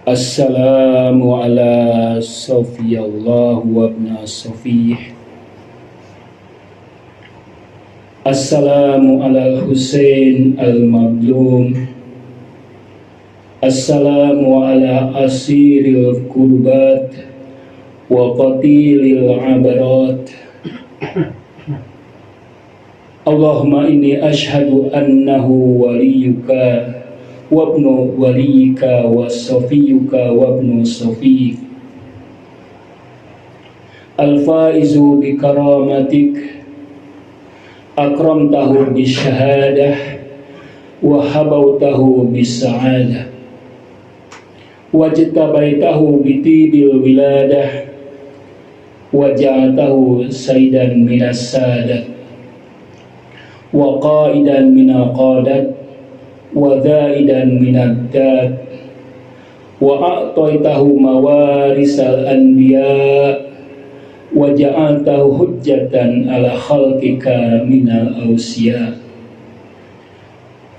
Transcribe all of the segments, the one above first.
Assalamu ala Sofiyallah wa ibna Sofiyah. Assalamu ala Husain al-Madlum. Assalamu ala asiril kurbat wa qatilil abarat. Allahumma inni ashhadu annahu waliyuka wabnu waliyika wa sofiyuka wabnu sofiyik al-faizu bi karamatik akramtahu bi syahadah wa habautahu bi sa'adah wajtabaitahu bi tibil wiladah wa ja'atahu sayyidan minas sadat wa qaidan minal qadat wa zaidan minad dad wa a'taitahu mawarisal anbiya wa ja'altahu hujjatan ala khalqika minal awsiya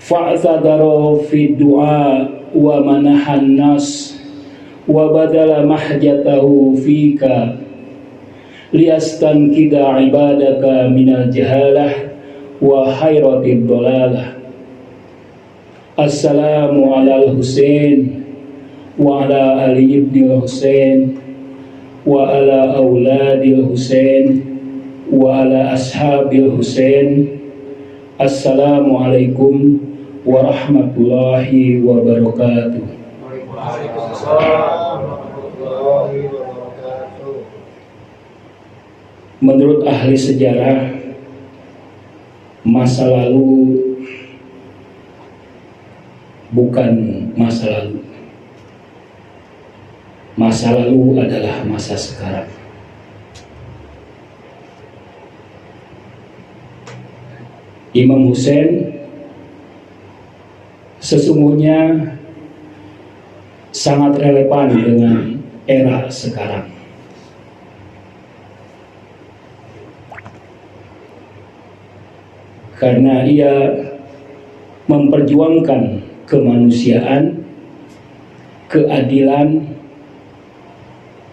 fa'tadara fi du'a wa manahan nas wa badala mahjatahu fika liyastankida ibadaka minal jahalah wa hayratid dolalah. Assalamu ala al-Husain wa ala ali ibn al-Husain wa ala auladil Husain wa ala ashabil Husain. Assalamualaikum warahmatullahi wabarakatuh. Menurut ahli sejarah, masa lalu bukan masa lalu. Masa lalu adalah masa sekarang. Imam Husain sesungguhnya sangat relevan dengan era sekarang. Karena ia memperjuangkan kemanusiaan, keadilan,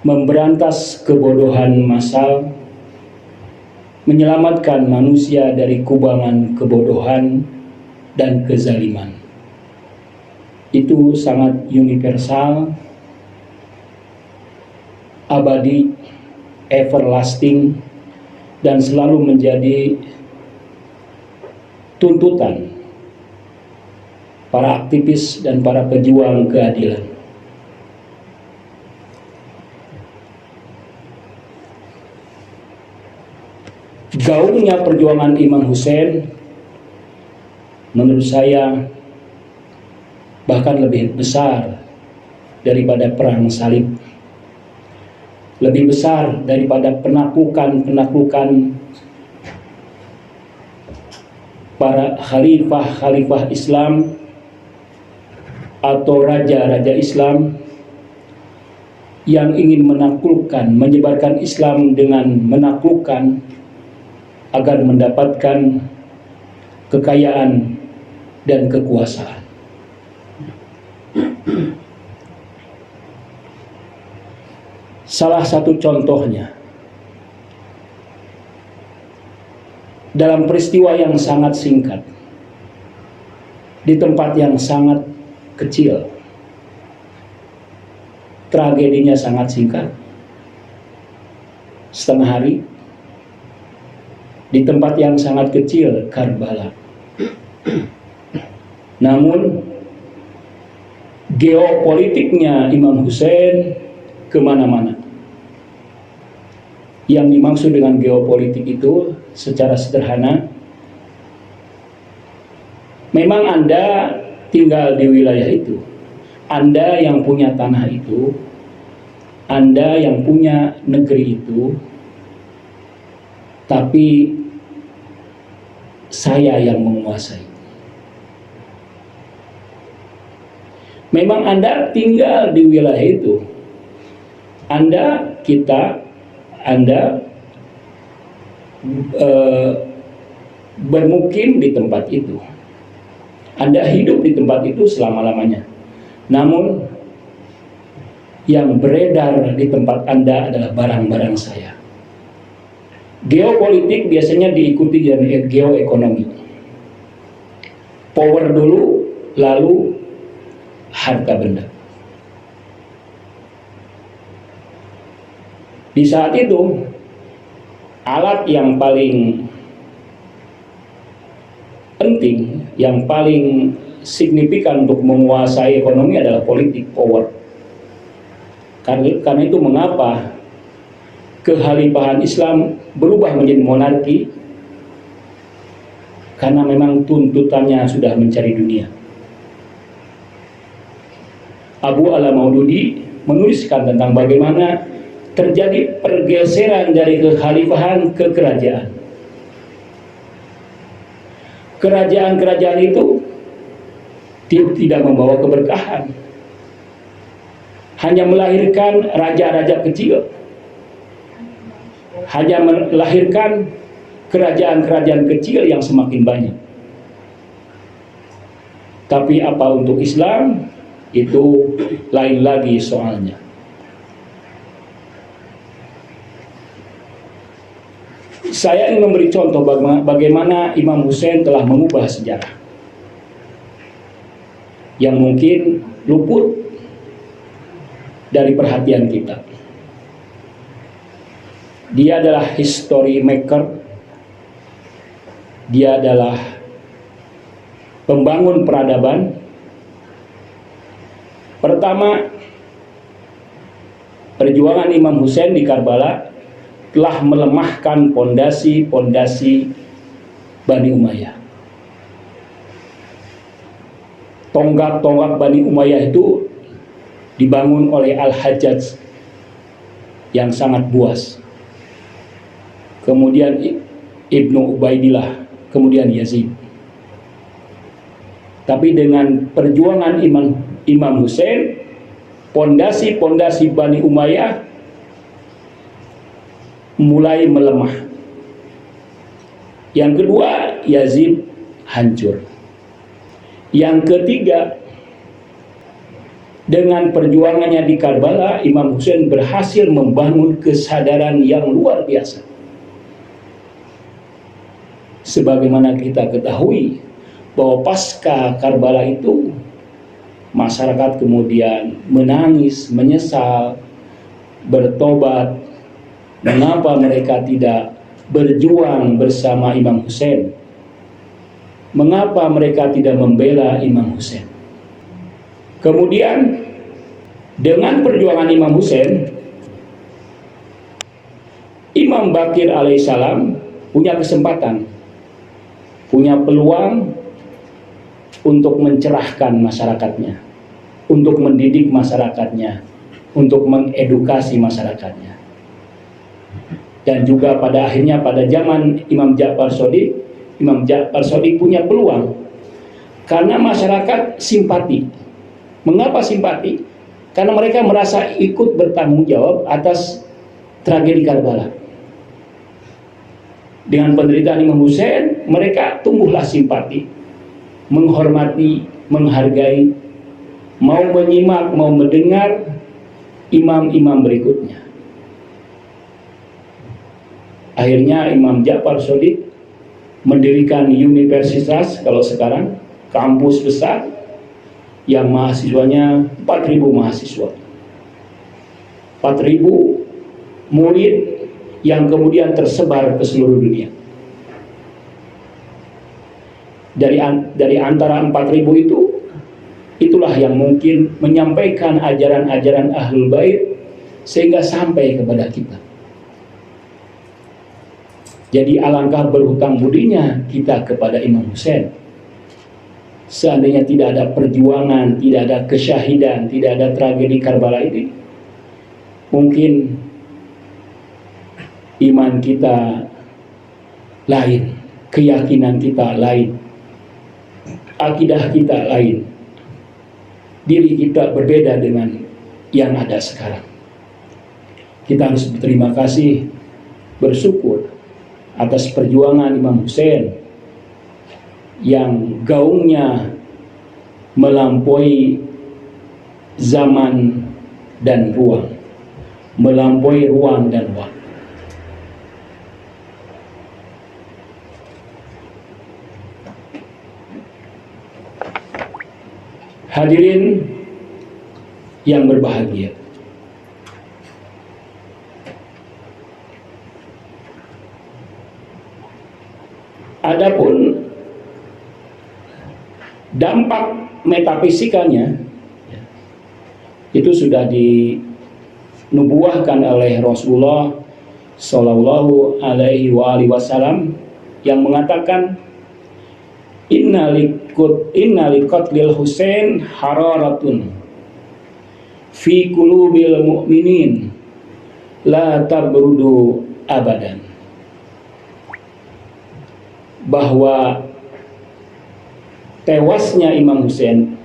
memberantas kebodohan massal, menyelamatkan manusia dari kubangan kebodohan dan kezaliman. Itu sangat universal, abadi, everlasting, dan selalu menjadi tuntutan para aktivis dan para pejuang keadilan. Gaungnya perjuangan Imam Husain menurut saya bahkan lebih besar daripada perang salib, lebih besar daripada penaklukan para khalifah Islam atau raja-raja Islam yang ingin menaklukkan, menyebarkan Islam dengan menaklukkan agar mendapatkan kekayaan dan kekuasaan. Salah satu contohnya dalam peristiwa yang sangat singkat, di tempat yang sangat kecil, tragedinya sangat singkat, setengah hari, di tempat yang sangat kecil, Karbala. Namun geopolitiknya Imam Husain kemana-mana. Yang dimaksud dengan geopolitik itu secara sederhana, memang Anda tinggal di wilayah itu, Anda yang punya tanah itu, Anda yang punya negeri itu, tapi saya yang menguasai. Memang Anda tinggal di wilayah itu, Anda, kita, Anda bermukim di tempat itu, Anda hidup di tempat itu selama-lamanya. Namun yang beredar di tempat Anda adalah barang-barang saya. Geopolitik biasanya diikuti dengan geoekonomi. Power dulu, lalu harta benda. Di saat itu, alat yang paling penting, yang paling signifikan untuk menguasai ekonomi adalah politik, power. Karena itu mengapa kekhalifahan Islam berubah menjadi monarki, karena memang tuntutannya sudah mencari dunia. Abu Al-Maududi menuliskan tentang bagaimana terjadi pergeseran dari kekhalifahan ke kerajaan. Kerajaan-kerajaan itu tidak membawa keberkahan, hanya melahirkan raja-raja kecil, hanya melahirkan kerajaan-kerajaan kecil yang semakin banyak. Tapi apa untuk Islam, itu lain lagi soalnya. Saya ingin memberi contoh bagaimana Imam Hussein telah mengubah sejarah yang mungkin luput dari perhatian kita. Dia adalah history maker, dia adalah pembangun peradaban. Pertama, perjuangan Imam Hussein di Karbala telah melemahkan pondasi-pondasi Bani Umayyah. Tonggak-tonggak Bani Umayyah itu dibangun oleh Al-Hajjaj yang sangat buas. Kemudian Ibnu Ubaidillah, kemudian Yazid. Tapi dengan perjuangan Imam Hussein, pondasi-pondasi Bani Umayyah mulai melemah. Yang kedua, Yazid hancur. Yang ketiga, dengan perjuangannya di Karbala, Imam Hussein berhasil membangun kesadaran yang luar biasa. Sebagaimana kita ketahui bahwa pasca Karbala itu, masyarakat kemudian menangis, menyesal, bertobat. Mengapa mereka tidak berjuang bersama Imam Hussein? Mengapa mereka tidak membela Imam Hussein? Kemudian dengan perjuangan Imam Hussein, Imam Bakir alaihissalam punya kesempatan, punya peluang untuk mencerahkan masyarakatnya, untuk mendidik masyarakatnya, untuk mengedukasi masyarakatnya. Dan juga pada akhirnya pada zaman Imam Ja'far Shadiq, Imam Ja'far Shadiq punya peluang karena masyarakat simpati. Mengapa simpati? Karena mereka merasa ikut bertanggung jawab atas tragedi Karbala. Dengan penderitaan Imam Hussein, mereka tumbuhlah simpati, menghormati, menghargai, mau menyimak, mau mendengar imam-imam berikutnya. Akhirnya Imam Ja'far Shadiq mendirikan universitas, kalau sekarang kampus besar yang mahasiswanya 4.000 mahasiswa, 4.000 murid yang kemudian tersebar ke seluruh dunia. Dari antara 4.000 itu, itulah yang mungkin menyampaikan ajaran-ajaran Ahlul Bait sehingga sampai kepada kita. Jadi alangkah berhutang budinya kita kepada Imam Hussein. Seandainya tidak ada perjuangan, tidak ada kesyahidan, tidak ada tragedi Karbala ini, mungkin iman kita lain, keyakinan kita lain, akidah kita lain, diri kita berbeda dengan yang ada sekarang. Kita harus berterima kasih, bersyukur atas perjuangan Imam Hussein yang gaungnya melampaui zaman dan ruang, melampaui ruang dan waktu. Hadirin yang berbahagia, adapun dampak metafisikanya itu sudah dinubuahkan oleh Rasulullah Shallallahu Alaihi Wasallam yang mengatakan inna liqatlil Husain hararatun fi qulubil mu'minin la tabrudu abadan, bahwa tewasnya Imam Husain,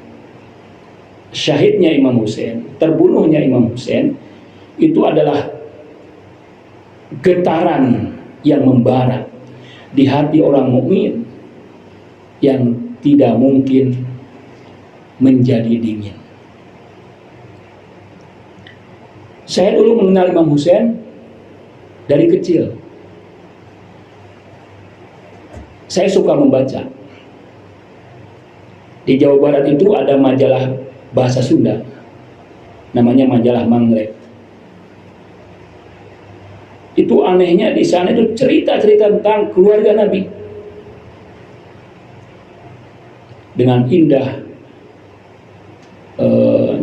syahidnya Imam Husain, terbunuhnya Imam Husain itu adalah getaran yang membara di hati orang mukmin yang tidak mungkin menjadi dingin. Saya dulu mengenal Imam Husain dari kecil. Saya suka membaca. Di Jawa Barat itu ada majalah bahasa Sunda, namanya majalah Mangrek. Itu anehnya di sana itu cerita-cerita tentang keluarga Nabi dengan indah,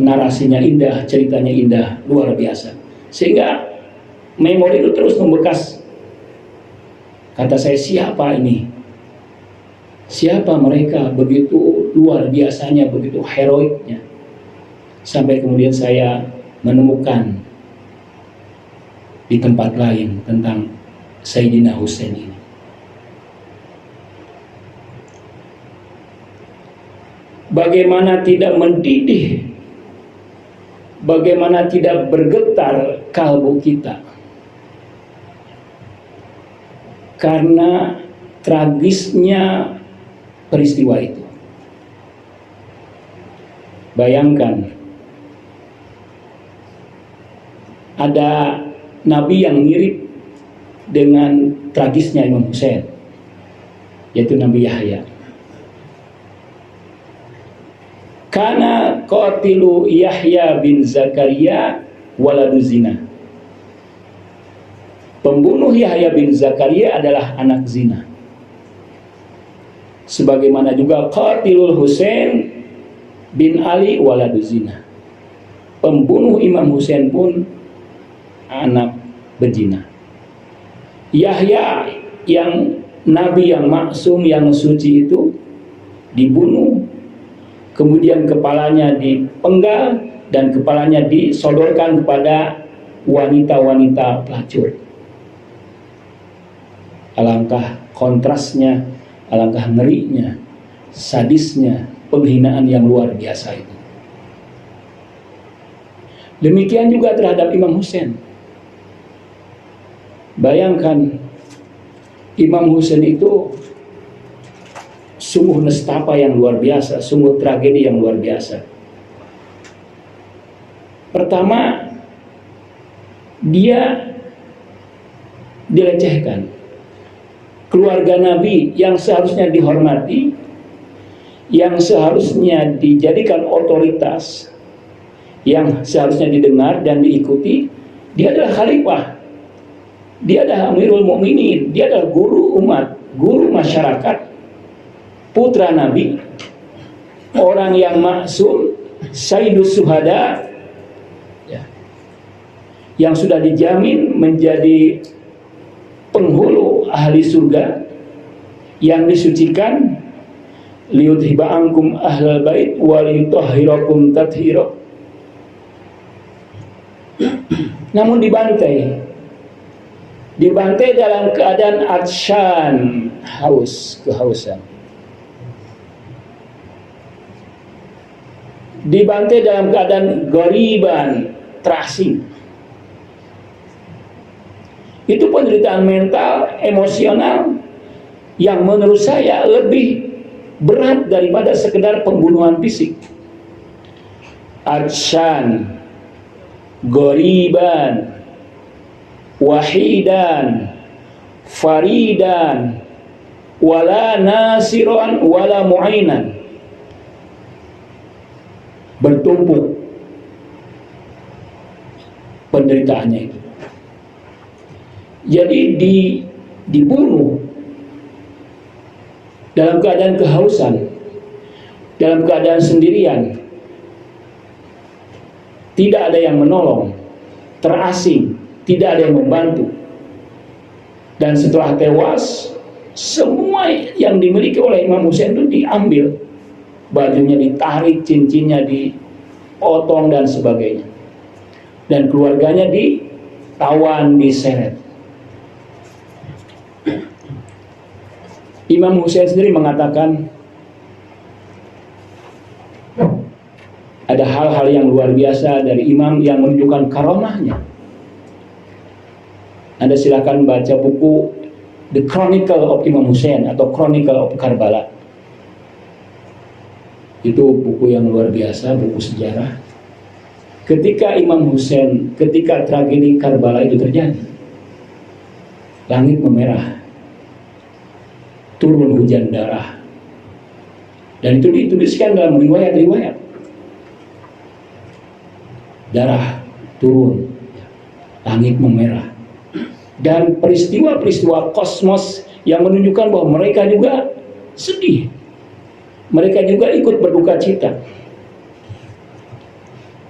narasinya indah, ceritanya indah, luar biasa, sehingga memori itu terus membekas. Kata saya, siapa ini? Siapa mereka begitu luar biasanya, begitu heroiknya? Sampai kemudian saya menemukan di tempat lain tentang Sayyidina Husain ini. Bagaimana tidak mendidih, bagaimana tidak bergetar kalbu kita karena tragisnya peristiwa itu. Bayangkan, ada nabi yang mirip dengan tragisnya Imam Husain, yaitu Nabi Yahya. Kana qatilu Yahya bin Zakaria waladu zina. Pembunuh Yahya bin Zakaria adalah anak zina. Sebagaimana juga qatilul Husain bin Ali waladu zina. Pembunuh Imam Husain pun anak berzina. Yahya yang nabi yang maksum, yang suci itu dibunuh, kemudian kepalanya dipenggal dan kepalanya disodorkan kepada wanita-wanita pelacur. Alangkah kontrasnya, alangkah ngerinya, sadisnya, penghinaan yang luar biasa itu. Demikian juga terhadap Imam Husain. Bayangkan, Imam Husain itu sungguh nestapa yang luar biasa, sungguh tragedi yang luar biasa. Pertama, dia dilecehkan. Keluarga Nabi yang seharusnya dihormati, yang seharusnya dijadikan otoritas, yang seharusnya didengar dan diikuti, dia adalah khalifah, dia adalah Amirul Mukminin, dia adalah guru umat, guru masyarakat, putra Nabi, orang yang maksum, Sayyidus Syuhada, ya, yang sudah dijamin menjadi penghulu ahli surga, yang disucikan, liyudhiba ankum ahlal bait wa liyutahhirakum tathira. Namun dibantai dalam keadaan atsyan, haus, kehausan. Dibantai dalam keadaan goriban, terasing. Itu penderitaan mental, emosional yang menurut saya lebih berat daripada sekedar pembunuhan fisik. Arsyan, ghoriban, wahidan, faridan, wala nasiran, wala mu'inan. Bertumpuk penderitaannya itu. Jadi dibunuh dalam keadaan kehausan, dalam keadaan sendirian, tidak ada yang menolong, terasing, tidak ada yang membantu. Dan setelah tewas, semua yang dimiliki oleh Imam Husain itu diambil, bajunya ditarik, cincinnya dipotong dan sebagainya, dan keluarganya ditawan, diseret. Imam Husain sendiri mengatakan ada hal-hal yang luar biasa dari imam yang menunjukkan karamahnya. Anda silakan baca buku The Chronicle of Imam Husain atau Chronicle of Karbala. Itu buku yang luar biasa, buku sejarah. Ketika Imam Husain, ketika tragedi Karbala itu terjadi, langit memerah, turun hujan darah, dan itu dituliskan dalam riwayat-riwayat. Darah turun, langit memerah, dan peristiwa-peristiwa kosmos yang menunjukkan bahwa mereka juga sedih, mereka juga ikut berduka cita.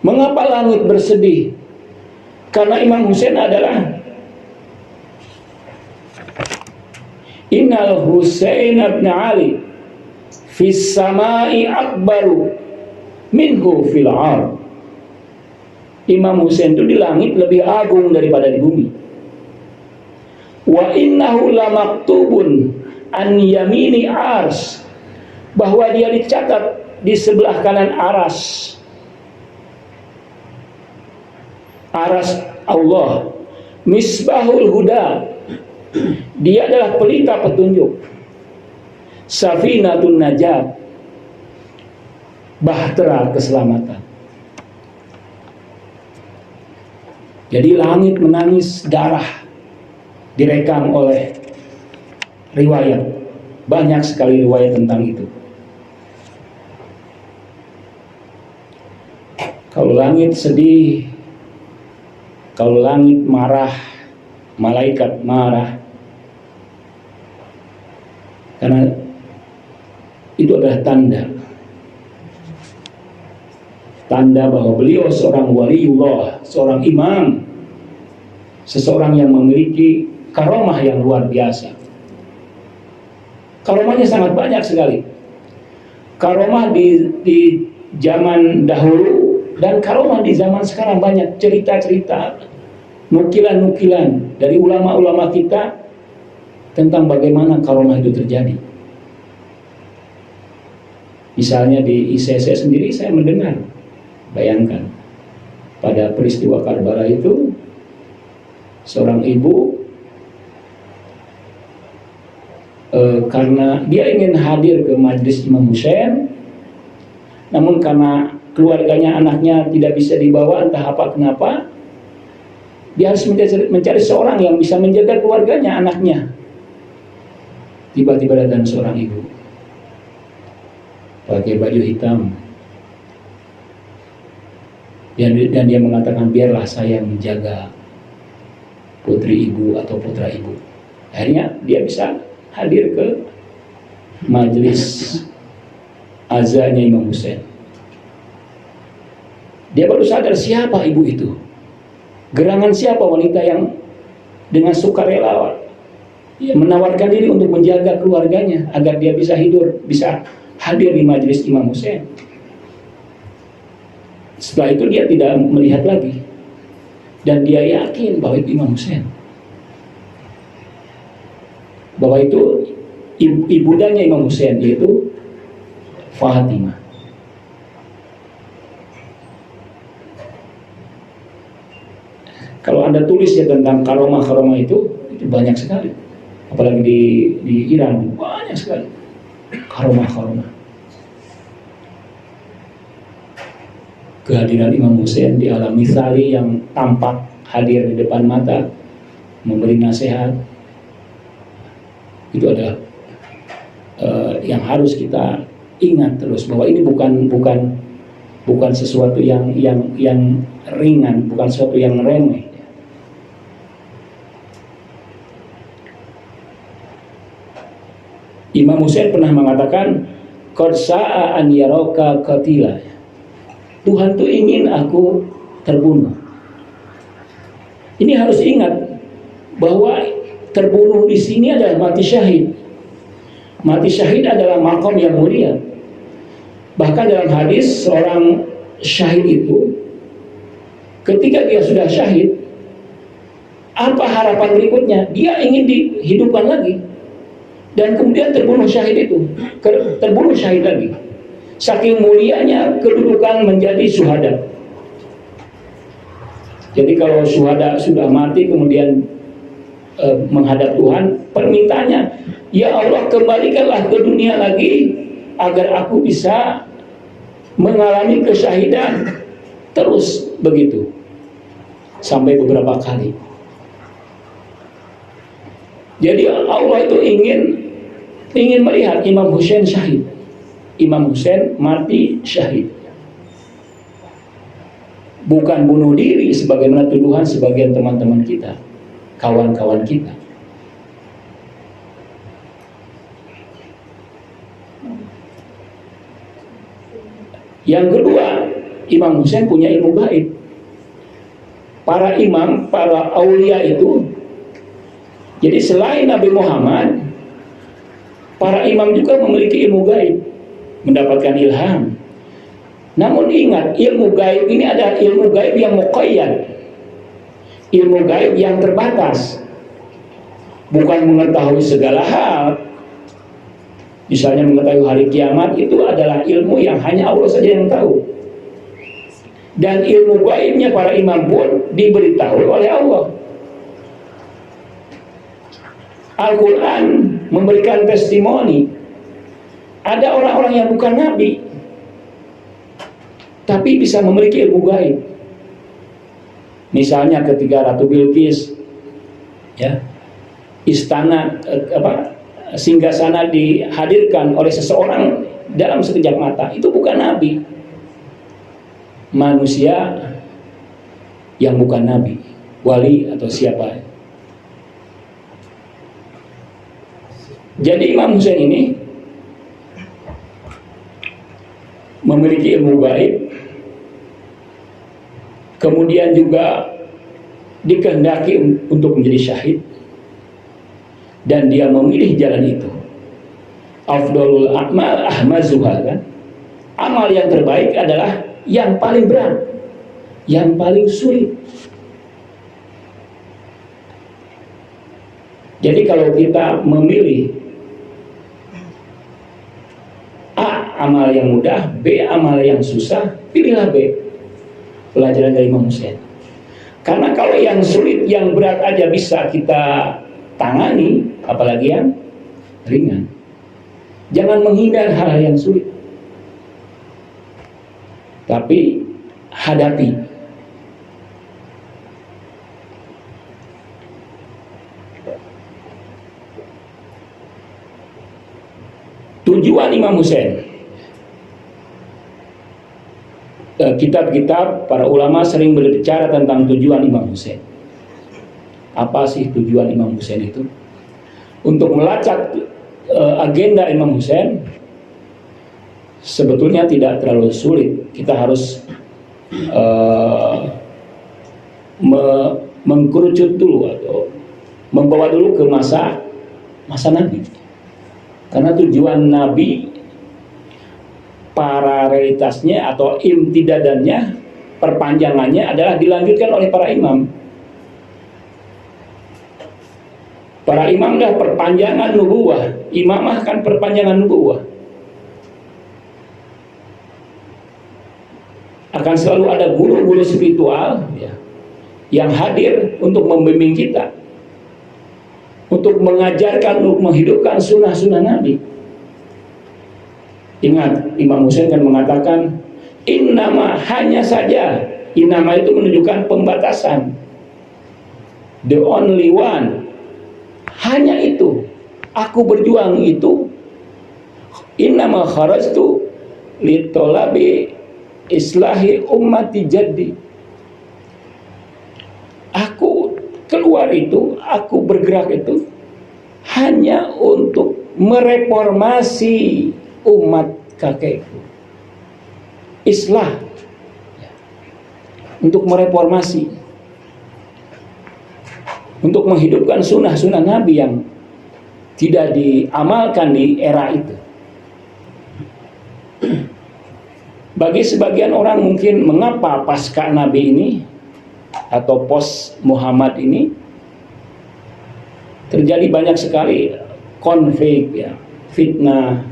Mengapa langit bersedih? Karena Imam Husain adalah Innal Husain ibn Ali fis samai akbaru minhu fil ard. Imam Husain itu di langit lebih agung daripada di bumi. Wa innahu lamaktubun an yamini ars, bahwa dia dicatat di sebelah kanan aras. Aras Allah, misbahul huda, dia adalah pelita petunjuk, safinatun najat, bahtera keselamatan. Jadi langit menangis, darah direkam oleh riwayat. Banyak sekali riwayat tentang itu. Kalau langit sedih, kalau langit marah, malaikat marah. Karena itu adalah tanda bahwa beliau seorang waliullah, seorang imam, seseorang yang memiliki karomah yang luar biasa. Karomahnya sangat banyak sekali. Karomah di zaman dahulu dan karomah di zaman sekarang banyak. Cerita-cerita, nukilan-nukilan dari ulama-ulama kita tentang bagaimana karomah itu terjadi. Misalnya di ICC sendiri saya mendengar, bayangkan, pada peristiwa Karbala itu seorang ibu karena dia ingin hadir ke majelis Imam Husain, namun karena keluarganya, anaknya tidak bisa dibawa entah apa kenapa, dia harus mencari seorang yang bisa menjaga keluarganya, anaknya. Tiba-tiba datang seorang ibu pakai baju hitam, dan dia mengatakan, biarlah saya menjaga putri ibu atau putra ibu. Akhirnya dia bisa hadir ke majelis azannya Imam Husain. Dia baru sadar siapa ibu itu, gerangan siapa wanita yang dengan sukarela menawarkan diri untuk menjaga keluarganya agar dia bisa bisa hadir di majelis Imam Husain. Setelah itu dia tidak melihat lagi, dan dia yakin bahwa itu Imam Husain, bahwa itu ibundanya Imam Husain, yaitu Fatimah. Kalau Anda tulis ya tentang karomah-karomah itu banyak sekali, apalagi di Iran banyak sekali karomah-karomah. kehadiran Imam Hussein di alam misali yang tampak hadir di depan mata, memberi nasihat, itu adalah yang harus kita ingat terus, bahwa ini bukan sesuatu yang ringan, bukan sesuatu yang remeh. Imam Hussein pernah mengatakan, qad sa'a an yaraka qatila. Tuhan tuh ingin aku terbunuh. Ini harus ingat bahwa terbunuh di sini adalah mati syahid. Mati syahid adalah makom yang mulia. Bahkan dalam hadis, seorang syahid itu ketika dia sudah syahid, apa harapan berikutnya? Dia ingin dihidupkan lagi, dan kemudian terbunuh syahid itu, terbunuh syahid lagi. Saking mulianya kedudukan menjadi syuhada. Jadi kalau syuhada sudah mati kemudian menghadap Tuhan, permintaannya, ya Allah, kembalikanlah ke dunia lagi agar aku bisa mengalami kesyahidan. Terus begitu sampai beberapa kali. Jadi Allah itu ingin melihat Imam Hussein syahid, Imam Hussein mati syahid, bukan bunuh diri sebagaimana tuduhan sebagian teman-teman kita, kawan-kawan kita. Yang kedua, Imam Hussein punya ilmu gaib. Para imam, para aulia itu, jadi selain Nabi Muhammad, para imam juga memiliki ilmu gaib, mendapatkan ilham. Namun ingat, ilmu gaib ini adalah ilmu gaib yang muqayyad, ilmu gaib yang terbatas, bukan mengetahui segala hal. Misalnya mengetahui hari kiamat, itu adalah ilmu yang hanya Allah saja yang tahu. Dan ilmu gaibnya para imam pun diberitahu oleh Allah. Al-Quran memberikan testimoni, ada orang-orang yang bukan nabi tapi bisa memiliki ilmu gaib. Misalnya ketika Ratu Bilqis, ya, istana singgasana dihadirkan oleh seseorang dalam sekejap mata, itu bukan nabi, manusia yang bukan nabi, wali atau siapa. Jadi Imam Hussein ini memiliki ilmu gaib, kemudian juga dikehendaki untuk menjadi syahid, dan dia memilih jalan itu. Afdalul a'mal ahmazuha, kan? Amal yang terbaik adalah yang paling berat, yang paling sulit. Jadi kalau kita memilih A, amal yang mudah, B, amal yang susah, pilihlah B. Pelajaran dari Imam Hussein. Karena kalau yang sulit, yang berat aja bisa kita tangani, apalagi yang ringan. Jangan menghindar hal-hal yang sulit, tapi hadapi. Tujuan Imam Hussein. Kitab-kitab para ulama sering berbicara tentang tujuan Imam Hussein. Apa sih tujuan Imam Hussein itu? Untuk melacak agenda Imam Hussein sebetulnya tidak terlalu sulit. Kita harus mengkerucut dulu atau membawa dulu ke masa Nabi. Karena tujuan Nabi, paralelitasnya atau imtidadannya, perpanjangannya adalah dilanjutkan oleh para imam. Para imam dah perpanjangan nubuwah, imamah kan perpanjangan nubuwah. Akan selalu ada guru-guru spiritual, ya, yang hadir untuk membimbing kita, untuk mengajarkan, untuk menghidupkan sunnah-sunnah Nabi. Ingat, Imam Hussein kan mengatakan, Innama, hanya saja. Innama itu menunjukkan pembatasan. The only one, hanya itu. Aku berjuang itu. Innama kharajtu litolabi islahi ummati jaddi. Aku keluar itu, aku bergerak itu hanya untuk mereformasi umat kakekku. Islah, untuk mereformasi, untuk menghidupkan sunnah-sunnah Nabi yang tidak diamalkan di era itu. Bagi sebagian orang mungkin mengapa pasca Nabi ini atau post Muhammad ini terjadi banyak sekali konflik, ya, fitnah,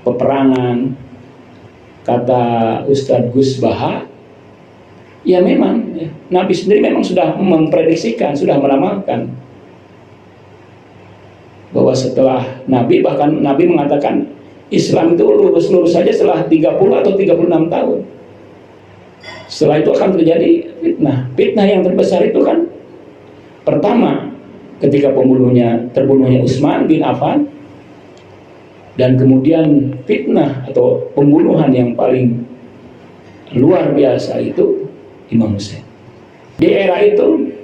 peperangan. Kata Ustadz Gus Baha, ya memang ya, Nabi sendiri memang sudah memprediksikan, sudah meramalkan bahwa setelah Nabi, bahkan Nabi mengatakan Islam itu lurus-lurus saja setelah 30 atau 36 tahun. Setelah itu akan terjadi fitnah. Fitnah yang terbesar itu kan pertama ketika terbunuhnya Utsman bin Affan, dan kemudian fitnah atau pembunuhan yang paling luar biasa itu Imam Hussein. Di era itu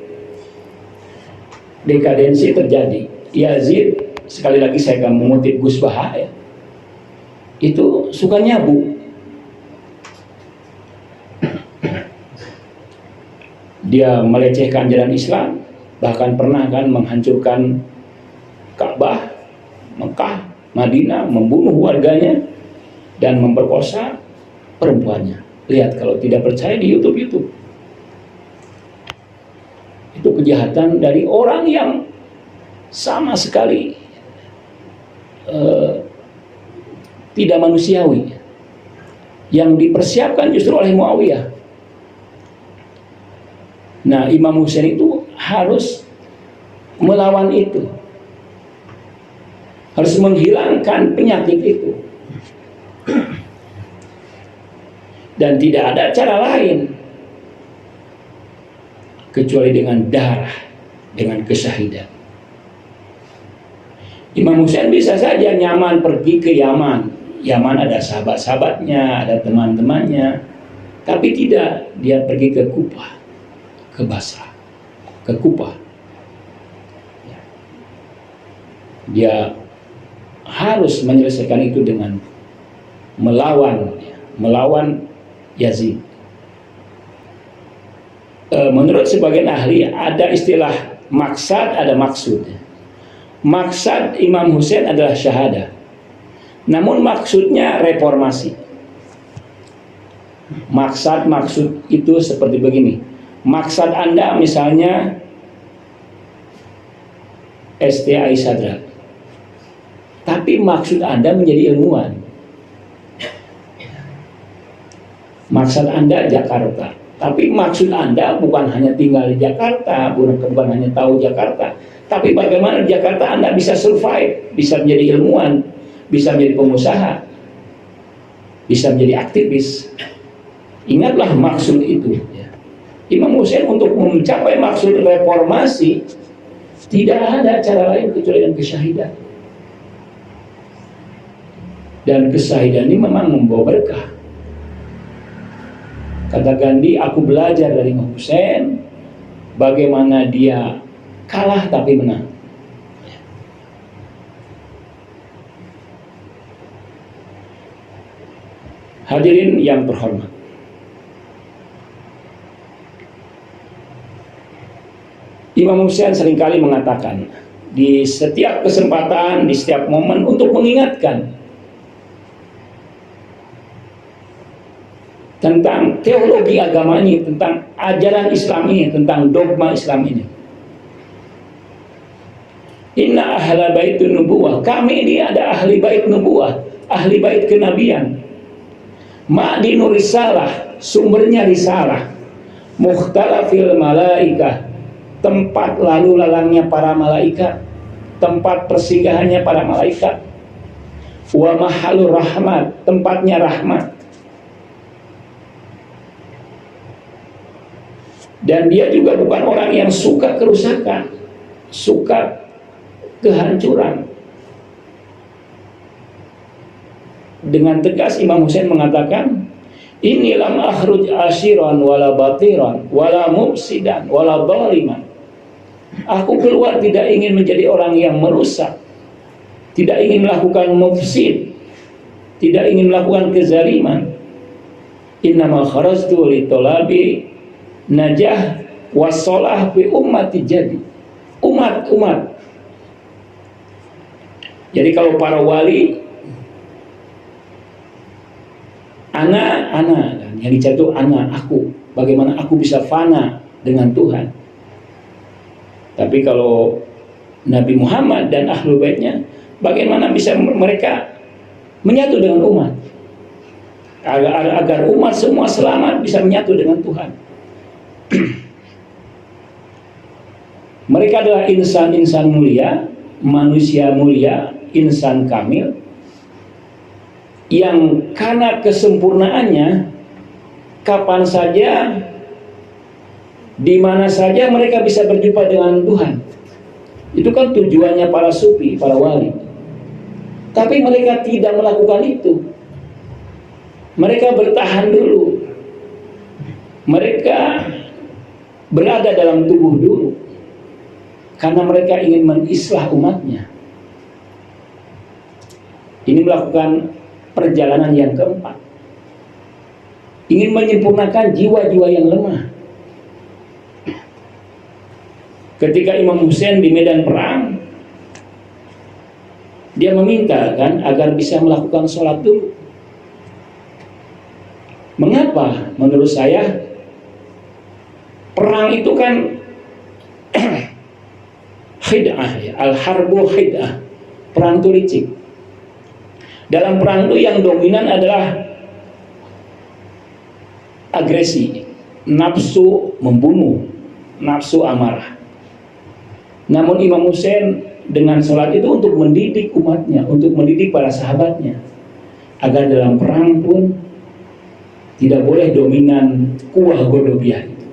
dekadensi terjadi. Yazid, sekali lagi saya akan mengutip Gus Baha, ya, itu suka nyabu. Dia melecehkan ajaran Islam, bahkan pernah kan menghancurkan Ka'bah, Mekah, Madinah, membunuh warganya dan memperkosa perempuannya. Lihat kalau tidak percaya di YouTube. Itu kejahatan dari orang yang sama sekali tidak manusiawi, yang dipersiapkan justru oleh Muawiyah. Nah, Imam Hussein itu harus melawan itu, harus menghilangkan penyakit itu, dan tidak ada cara lain kecuali dengan darah, dengan kesyahidan. Imam Hussein bisa saja nyaman pergi ke Yaman. Yaman ada sahabat-sahabatnya, ada teman-temannya, tapi tidak, dia pergi ke Kufah, ke Basrah, ke Kufah. Dia harus menyelesaikan itu dengan melawan Yazid. Menurut sebagian ahli ada istilah maksad, ada maksud. Maksad Imam Hussein adalah syahadah, namun maksudnya reformasi. Maksud itu seperti begini. Maksad Anda misalnya STI Sadra, tapi maksud Anda menjadi ilmuwan. Maksud Anda Jakarta, tapi maksud Anda bukan hanya tinggal di Jakarta, bukan hanya tahu Jakarta, tapi bagaimana di Jakarta Anda bisa survive, bisa menjadi ilmuwan, bisa menjadi pengusaha, bisa menjadi aktivis. Ingatlah maksud itu. Imam Hussein untuk mencapai maksud reformasi tidak ada cara lain kecuali dengan kesyahidan. Dan kesyahidan ini memang membawa berkah. Kata Gandhi, aku belajar dari Imam Hussein bagaimana dia kalah tapi menang. Hadirin yang terhormat, Imam Hussein seringkali mengatakan di setiap kesempatan, di setiap momen untuk mengingatkan tentang teologi agama ini, tentang ajaran Islam ini, tentang dogma Islam ini. Inna ahla baitun nubuwah, kami ini ada ahli bait nubuwah, ahli bait kenabian. Ma'dinu risalah, sumbernya risalah. Mukhtalafil malaikah, tempat lalu lalangnya para malaikat, tempat persinggahannya para malaikat. Wa mahalur rahmat, tempatnya rahmat. Dan dia juga bukan orang yang suka kerusakan, suka kehancuran. Dengan tegas Imam Husain mengatakan, "Inni lam akhruj ashiran wala batiran wala mufsidan wala dhaliman." Aku keluar tidak ingin menjadi orang yang merusak, tidak ingin melakukan mufsid, tidak ingin melakukan kezaliman. Innama kharajtu li talabi najah wassalah fi ummati, jadi umat. Jadi kalau para wali ana kan, yang dicari itu aku, bagaimana aku bisa fana dengan Tuhan. Tapi kalau Nabi Muhammad dan Ahlul Baitnya, bagaimana bisa mereka menyatu dengan umat, agar umat semua selamat, bisa menyatu dengan Tuhan. Mereka adalah insan-insan mulia, manusia mulia, insan kamil, yang karena kesempurnaannya, kapan saja, di mana saja mereka bisa berjumpa dengan Tuhan. Itu kan tujuannya para sufi, para wali. Tapi mereka tidak melakukan itu. Mereka bertahan dulu. Mereka berada dalam tubuh dulu, karena mereka ingin mengislah umatnya. Ini melakukan perjalanan yang keempat, ingin menyempurnakan jiwa-jiwa yang lemah. Ketika Imam Husain di medan perang, dia meminta kan agar bisa melakukan sholat dulu. Mengapa? Menurut saya, perang itu kan khid'ah, ya. Al-harbu khid'ah, perang itu licik. Dalam perang itu yang dominan adalah agresi, nafsu membunuh, nafsu amarah. Namun Imam Husain dengan sholat itu untuk mendidik umatnya, untuk mendidik para sahabatnya, agar dalam perang pun tidak boleh dominan kuah godobiyah itu,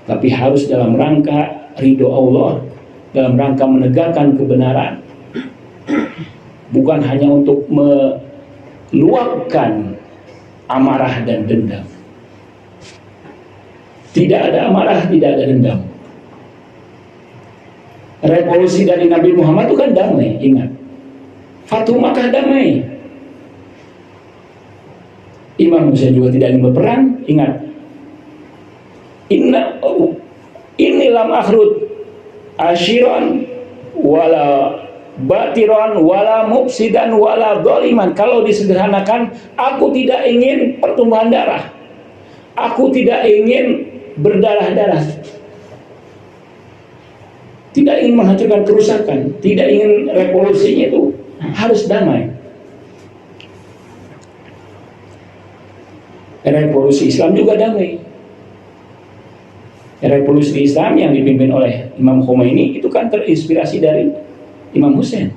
tapi harus dalam rangka ridho Allah, dalam rangka menegakkan kebenaran, bukan hanya untuk meluapkan amarah dan dendam. Tidak ada amarah, tidak ada dendam. Revolusi dari Nabi Muhammad itu kan damai, ingat. Fatuh Makkah damai. Imam Husain juga tidak ingin berperang, ingat. Inni lam akhrud ashiran wala batiran wala mufsidan wala dhaliman. Kalau disederhanakan, aku tidak ingin pertumbuhan darah, aku tidak ingin berdarah-darah, tidak ingin menghancurkan kerusakan, tidak ingin revolusinya itu harus damai. Revolusi Islam juga damai. Revolusi Islam yang dipimpin oleh Imam Khomeini itu kan terinspirasi dari Imam Husain.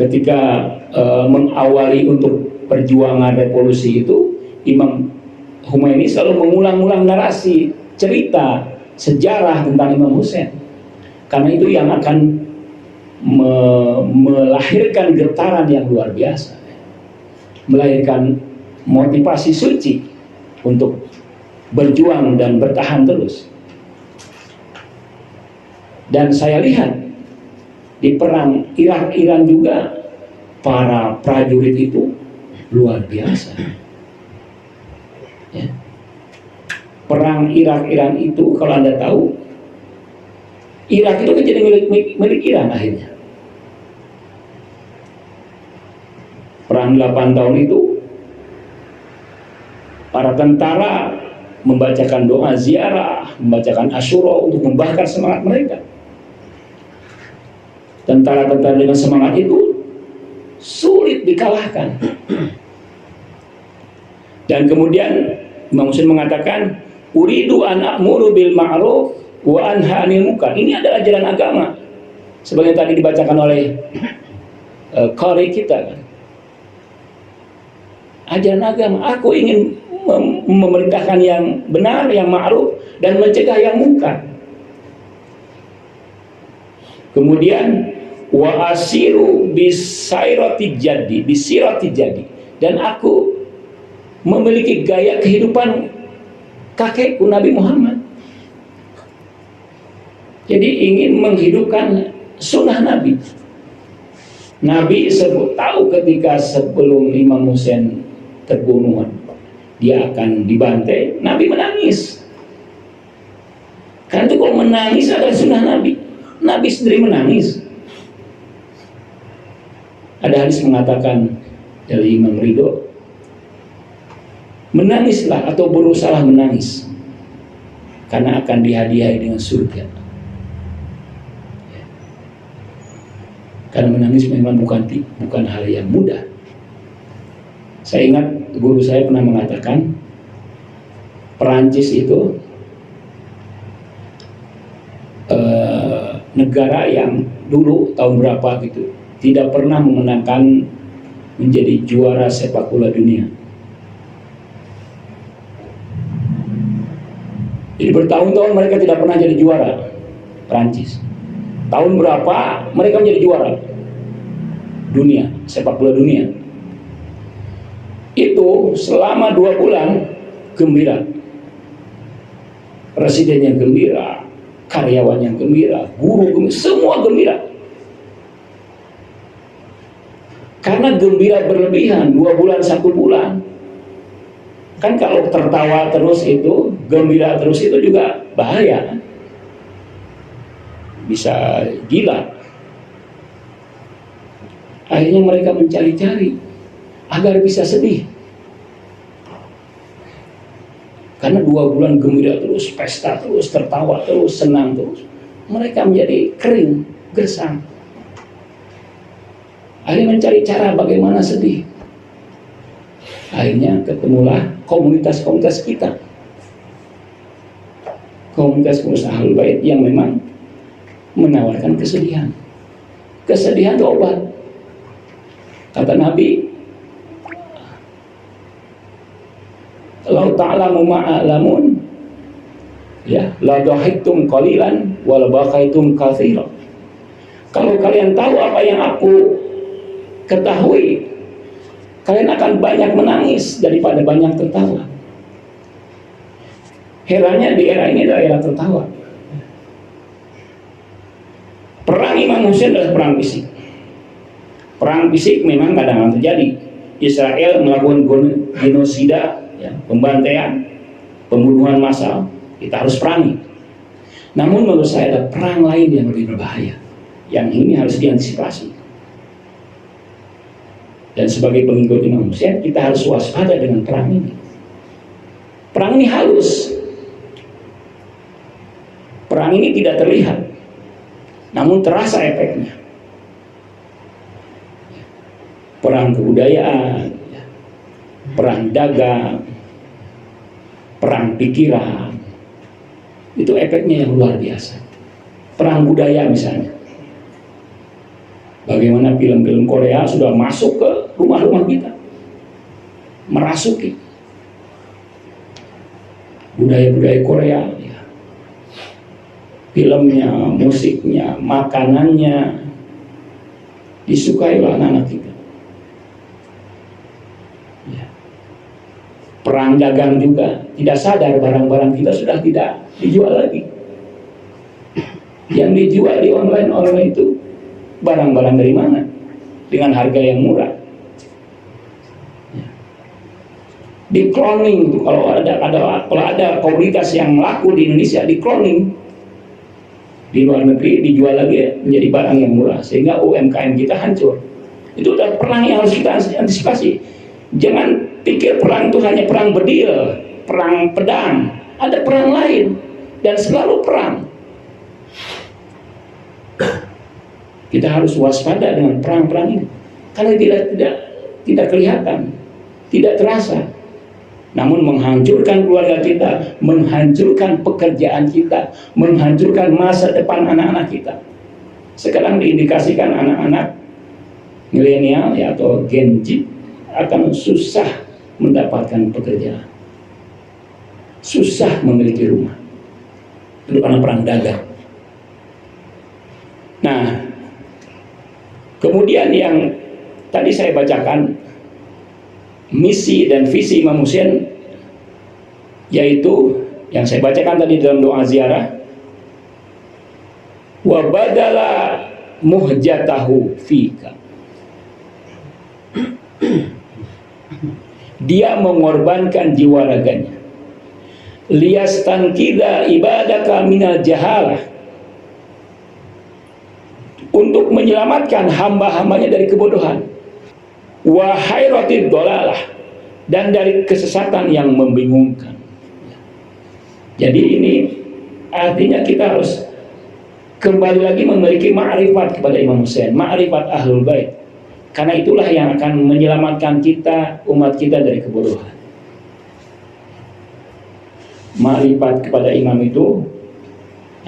Ketika mengawali untuk perjuangan revolusi itu, Imam Khomeini selalu mengulang-ulang narasi, cerita, sejarah tentang Imam Husain. Karena itu yang akan melahirkan getaran yang luar biasa, melahirkan motivasi suci untuk berjuang dan bertahan terus. Dan saya lihat di perang Irak-Iran juga, para prajurit itu luar biasa, ya. Perang Irak-Iran itu, kalau Anda tahu, Irak itu kan jadi milik Iran akhirnya. Perang 8 tahun itu, para tentara membacakan doa ziarah, membacakan Asyura untuk membakar semangat mereka. Tentara-tentara dengan semangat itu sulit dikalahkan. Dan kemudian Imam Husain mengatakan, uridu an a'muru bil ma'ruf wa anha 'anil munkar. Ini adalah jalan agama, sebagai tadi dibacakan oleh qari kita kan. ajaran agama. Aku ingin memerintahkan yang benar, yang ma'ruf, dan mencegah yang munkar. Kemudian wa asiru bisirati jadi, dan aku memiliki gaya kehidupan kakekku Nabi Muhammad. Jadi ingin menghidupkan sunnah Nabi. Nabi tahu ketika sebelum Imam Hussein terbunuh, dia akan dibantai. Nabi menangis. Karena itu kalau menangis adalah sunnah Nabi. Nabi sendiri menangis. Ada hadis mengatakan dari Imam Ridho, menangislah atau berusaha menangis, karena akan dihadiahi dengan surga. Karena menangis memang bukan hal yang mudah. Saya ingat guru saya pernah mengatakan, Perancis itu negara yang dulu tahun berapa gitu tidak pernah memenangkan menjadi juara sepak bola dunia. Jadi bertahun-tahun mereka tidak pernah jadi juara. Perancis tahun berapa mereka menjadi juara dunia, sepak bola dunia. Itu selama 2 bulan gembira, presidennya gembira, karyawannya gembira, guru gembira, semua gembira. Karena gembira berlebihan 2 bulan, 1 bulan. Kan kalau tertawa terus itu, gembira terus itu juga bahaya. Bisa gila. Akhirnya mereka mencari-cari agar bisa sedih. Karena 2 bulan gembira terus, pesta terus, tertawa terus, senang terus, mereka menjadi kering, gersang. Akhirnya mencari cara bagaimana sedih. Akhirnya ketemulah komunitas-komunitas kita, komunitas-komunitas Ahlul Bait yang memang menawarkan kesedihan. Kesedihan itu obat. Kata Nabi, "Lau ta'lamu ma'alamun, ya, la dhahiktum qalilan wa la bakaitum katsiran." Kalau kalian tahu apa yang aku ketahui, kalian akan banyak menangis daripada banyak tertawa. Herannya di era ini adalah era tertawa. Perang Imam Hussein adalah perang fisik. Perang fisik memang kadang-kadang terjadi. Israel melakukan genosida, ya, pembantaian, pembunuhan massal, kita harus perangi. Namun menurut saya ada perang lain yang lebih berbahaya. Yang ini harus diantisipasi. Dan sebagai pengikut Imam Hussein, kita harus waspada dengan perang ini. Perang ini halus. Perang ini tidak terlihat, namun terasa efeknya. Perang kebudayaan, perang dagang, perang pikiran, itu efeknya yang luar biasa. Perang budaya misalnya, bagaimana film-film Korea sudah masuk ke rumah-rumah kita, merasuki budaya-budaya Korea, ya. Filmnya, musiknya, makanannya disukai oleh anak-anak kita. Ya. Perang dagang juga, tidak sadar barang-barang kita sudah tidak dijual lagi. Yang dijual di online itu barang-barang dari mana? Dengan harga yang murah. Di cloning, kalau ada komunitas yang laku di Indonesia, di cloning, di luar negeri dijual lagi menjadi barang yang murah, sehingga UMKM kita hancur. Itu udah perang yang harus kita antisipasi. Jangan pikir perang itu hanya perang bedil, perang pedang. Ada perang lain dan selalu perang. Kita harus waspada dengan perang-perang ini, karena tidak kelihatan, tidak terasa, namun menghancurkan keluarga kita, menghancurkan pekerjaan kita, menghancurkan masa depan anak-anak kita. Sekarang diindikasikan anak-anak milenial, ya, atau Gen Z akan susah mendapatkan pekerjaan, susah memiliki rumah. Itu karena perang dagang. Nah, kemudian yang tadi saya bacakan, misi dan visi Imam Hussein, yaitu yang saya bacakan tadi dalam doa ziarah, wa badala muhjatahu fika, dia mengorbankan jiwa raganya, liyastankida ibadaka minal jahalah, untuk menyelamatkan hamba-hambanya dari kebodohan, wa hayratid dolalah, dan dari kesesatan yang membingungkan. Jadi ini artinya kita harus kembali lagi memiliki ma'rifat kepada Imam Hussein, ma'rifat Ahlul Bait, karena itulah yang akan menyelamatkan kita, umat kita, dari kebodohan. Ma'rifat kepada imam itu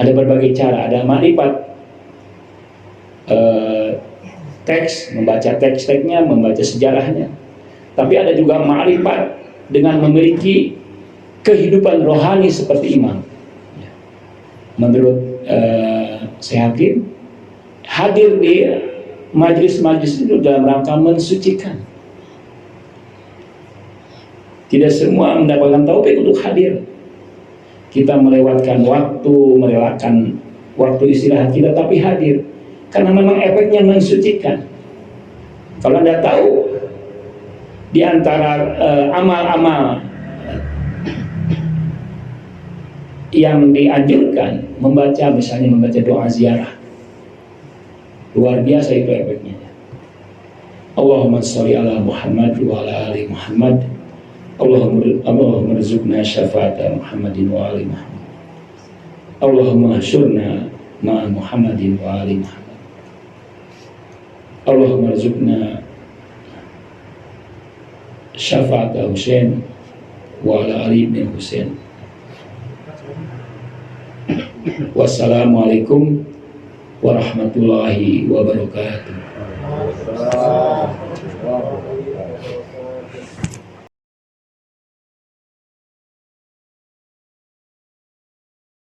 ada berbagai cara. Ada ma'rifat teks, membaca teks-teksnya, membaca sejarahnya. Tapi ada juga ma'rifat dengan memiliki kehidupan rohani seperti imam. Menurut saya yakin, hadir di majlis-majlis itu dalam rangka mensucikan. Tidak semua mendapatkan taufik untuk hadir. Kita melewatkan waktu istirahat kita, tapi hadir. Karena memang efeknya mensucikan. Kalau Anda tahu, di antara amal-amal yang dianjurkan, misalnya membaca doa ziarah, luar biasa itu efeknya. Allahumma sholli ala Muhammad wa ala ali Muhammad. Allahumma rizukna syafa'ata Muhammadin wa ali Muhammad. Allahumma hasyurna ma'a Muhammadin wa ali Muhammad. Allahumma rizukna syafa'ata Husain wa ala ali bin Husain. Wassalamualaikum warahmatullahi wabarakatuh.